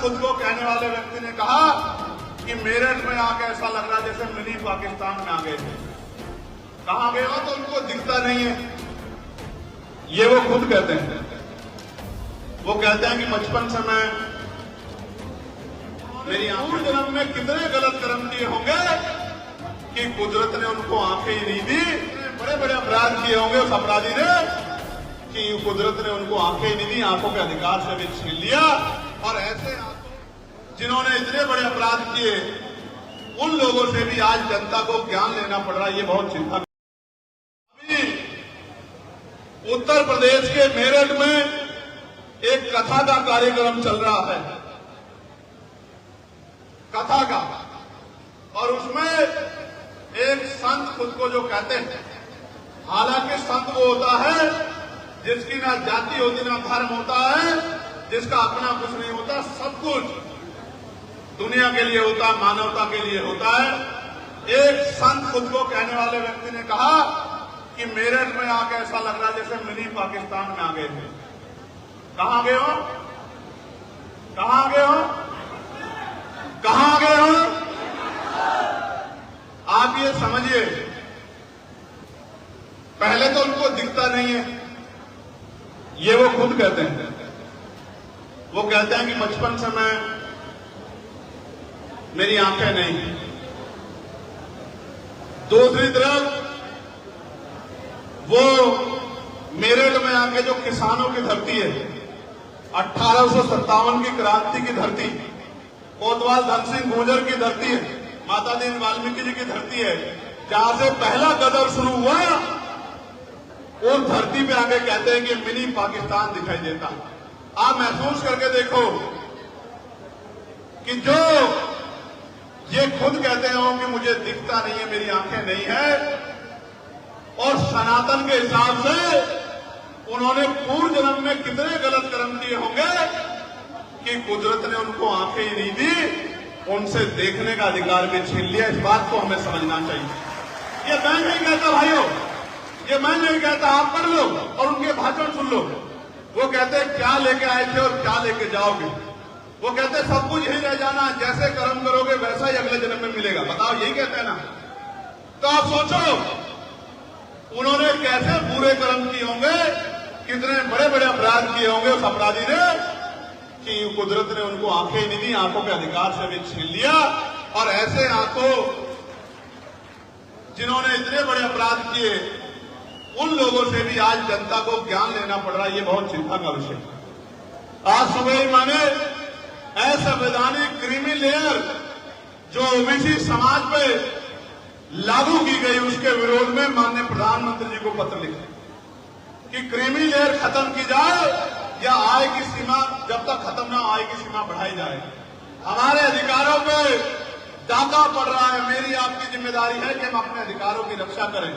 खुद को कहने वाले व्यक्ति ने कहा कि मेरठ में आके ऐसा लग रहा जैसे मिनी पाकिस्तान में आ गए थे। कहां गए हो तो उनको दिखता नहीं है, ये वो खुद कहते हैं। वो कहते हैं कि बचपन से मैं मेरी आंखें जन्म में कितने गलत कर्म किए होंगे कि कुदरत ने उनको आंखें ही नहीं दी। बड़े बड़े अपराध किए होंगे उस अपराधी ने कि कुदरत ने उनको आंखें ही नहीं दी, आंखों के अधिकार से भी छीन लिया। और ऐसे जिन्होंने इतने बड़े अपराध किए उन लोगों से भी आज जनता को ज्ञान लेना पड़ रहा है, ये बहुत चिंता। अभी उत्तर प्रदेश के मेरठ में एक कथा का कार्यक्रम चल रहा है, कथा का, और उसमें एक संत खुद को जो कहते हैं, हालांकि संत वो होता है जिसकी ना जाति होती ना धर्म होता है, जिसका अपना कुछ नहीं होता, सब कुछ दुनिया के लिए होता है, मानवता के लिए होता है। एक संत खुद को कहने वाले व्यक्ति ने कहा कि मेरठ में आके ऐसा लग रहा जैसे मिनी पाकिस्तान में आ गए थे। कहां गए हो, कहां गए हो, कहां गए हो? आप ये समझिए, पहले तो उनको दिखता नहीं है, ये वो खुद कहते हैं। वो कहते हैं कि बचपन से मैं मेरी आंखें नहीं। दूसरी तरफ वो मेरठ में आके जो किसानों की धरती है, 1857 की क्रांति की धरती, कोतवाल धन सिंह गुर्जर की धरती है, माता दीन वाल्मीकि जी की धरती है, जहां से पहला गदर शुरू हुआ, उस धरती पे आके कहते हैं कि मिनी पाकिस्तान दिखाई देता। आप महसूस करके देखो कि जो ये खुद कहते हो कि मुझे दिखता नहीं है, मेरी आंखें नहीं है, और सनातन के हिसाब से उन्होंने पूर्व जन्म में कितने गलत कर्म किए होंगे कि कुदरत ने उनको आंखें ही नहीं दी, उनसे देखने का अधिकार भी छीन लिया। इस बात को हमें समझना चाहिए। ये मैं नहीं कहता भाइयों, ये मैं नहीं कहता, आप पढ़ लो और उनके भाषण सुन लो। वो कहते हैं क्या लेके आए थे और क्या लेके जाओगे। वो कहते हैं सब कुछ यही रह जाना, जैसे कर्म करोगे वैसा ही अगले जन्म में मिलेगा। बताओ, यही कहते हैं ना? तो आप सोचो उन्होंने कैसे बुरे कर्म किए होंगे, कितने बड़े बड़े अपराध किए होंगे उस अपराधी ने कि कुदरत ने उनको आंखें ही नहीं दी, आंखों के अधिकार से भी छीन लिया। और ऐसे आंखों जिन्होंने इतने बड़े अपराध किए उन लोगों से भी आज जनता को ज्ञान लेना पड़ रहा है, ये बहुत चिंता का विषय। आज सुबह ही मैंने असंवैधानिक क्रीमी लेयर जो ओबीसी समाज पे लागू की गई उसके विरोध में माननीय प्रधानमंत्री जी को पत्र लिखा कि क्रीमी लेयर खत्म की जाए या आय की सीमा जब तक खत्म ना आय की सीमा बढ़ाई जाए। हमारे अधिकारों पे डाका पड़ रहा है, मेरी आपकी जिम्मेदारी है कि हम अपने अधिकारों की रक्षा करें।